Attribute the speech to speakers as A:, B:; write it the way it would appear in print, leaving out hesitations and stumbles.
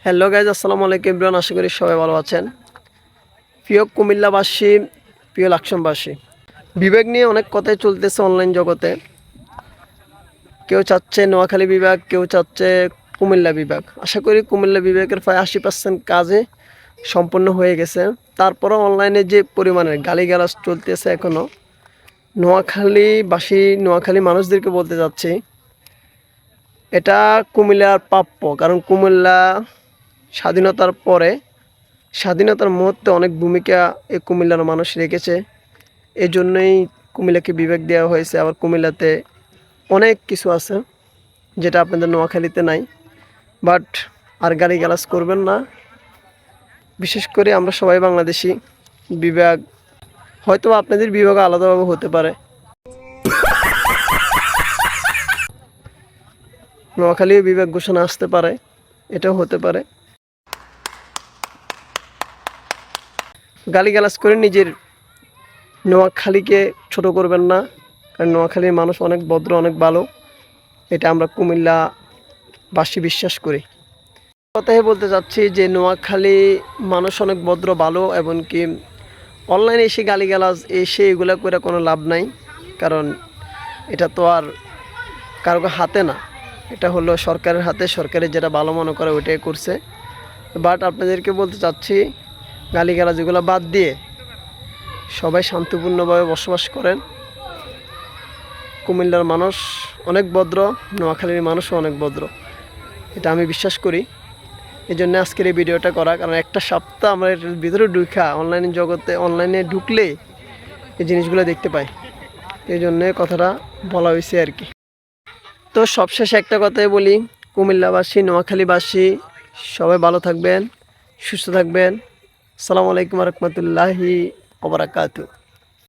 A: Hello guys, আসসালামু আলাইকুম everyone. আশা করি সবাই ভালো আছেন। প্রিয় কুমিল্লাবাসী, প্রিয় লাকসামবাসী, বিভাগ নিয়ে অনেক কথাই চলতেছে অনলাইন জগতে। কেউ চাচ্ছে নোয়াখালী বিভাগ, কেউ চাচ্ছে কুমিল্লা বিভাগ। আশা করি কুমিল্লা বিভাগের প্রায় 80% কাজে সম্পন্ন হয়ে গেছে। তারপরও অনলাইনে যে পরিমাণের গালিগালাজ চলতেছে এখনও, নোয়াখালী মানুষদেরকে বলতে চাচ্ছি, এটা কুমিল্লার প্রাপ্য। কারণ কুমিল্লা স্বাধীনতার মুহূর্তে অনেক ভূমিকা এই কুমিল্লার মানুষ রেখেছে। এই জন্যই কুমিল্লাকে বিভাগ দেওয়া হয়েছে। আবার কুমিল্লাতে অনেক কিছু আছে যেটা আপনাদের নোয়াখালীতে নাই। বাট আর গালিগালাজ করবেন না। বিশেষ করে আমরা সবাই বাংলাদেশি। বিভাগ হয়তো আপনাদের বিভাগ আলাদাভাবে হতে পারে, নোয়াখালীও বিভাগ ঘোষণা আসতে পারে, এটাও হতে পারে। গালিগালাজ করে নিজের নোয়াখালীকে ছোট করবেন না, কারণ নোয়াখালীর মানুষ অনেক ভদ্র, অনেক ভালো। এটা আমরা কুমিল্লাবাসী বিশ্বাস করি। কথাই বলতে চাচ্ছি যে নোয়াখালী মানুষ অনেক ভদ্র, ভালো, এমনকি অনলাইনে এসে গালিগালাজ এগুলো করে কোনো লাভ নাই। কারণ এটা তো আর কারো হাতে না, এটা হলো সরকারের হাতে। সরকারের যেটা ভালো মনে করে ওইটাই করছে। বাট আপনাদেরকে বলতে চাচ্ছি, গালিগালাজ এগুলো বাদ দিয়ে সবাই শান্তিপূর্ণভাবে বসবাস করেন। কুমিল্লার মানুষ অনেক ভদ্র, নোয়াখালীর মানুষও অনেক ভদ্র, এটা আমি বিশ্বাস করি। এই জন্য আজকের এই ভিডিওটা করা। কারণ একটা সপ্তাহ আমরা এর ভিতরে অনলাইনে ঢুকলে এই জিনিসগুলো দেখতে পাই। এই জন্যে কথাটা বলা হয়েছে আর কি। তো সবশেষে একটা কথাই বলি, কুমিল্লাবাসী, নোয়াখালীবাসী সবাই ভালো থাকবেন, সুস্থ থাকবেন। আসসালামু আলাইকুম রহমতুল্লাহি ওয়া বারাকাতুহু।